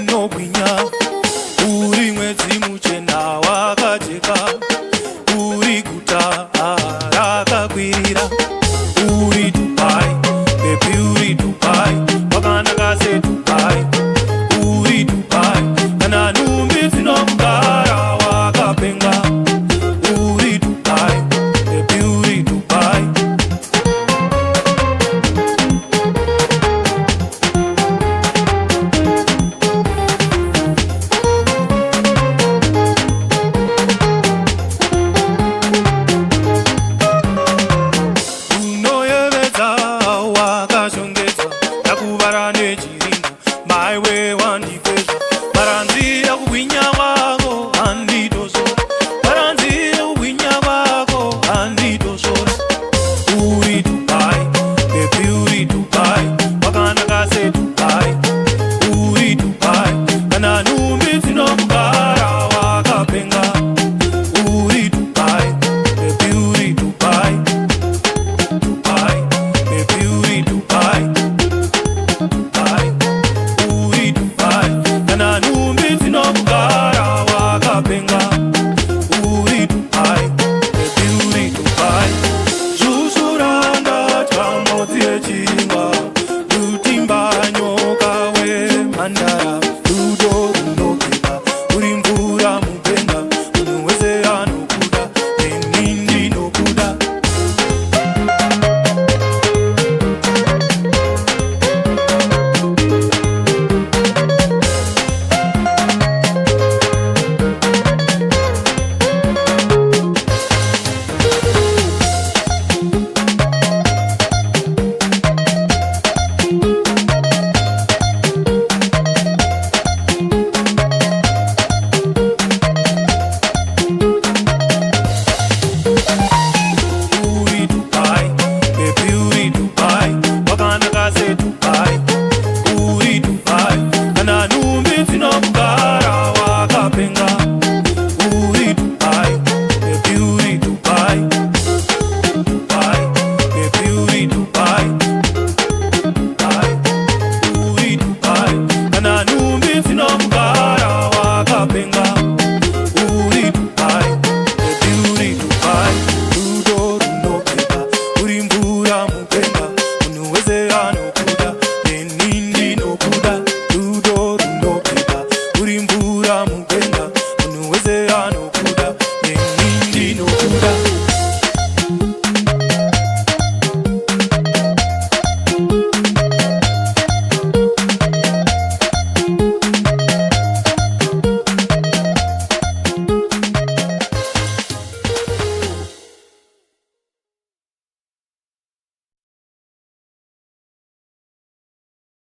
unogwinya, uri mwedzi muchena wakajeka, uri guta rakakwirira, uri Dubai, baby uri Dubai, wakanaka seDubai, uri Dubai, kana nhumbi dzinomugara wakapenga, uri Dubai, baby uri Dubai. My way one division, Baranzi Winya Wago, Andy Doso, Baranzi Winya Wago, Andy Doso, Uri Dubai, baby Uri Dubai, Wakanaka say Dubai, Uri Dubai, Kananu Mizino Mugara Wakapenga, Uri Dubai, baby Uri Dubai, Dubai, baby Uri Dubai. Dubai, Dubai, Dubai,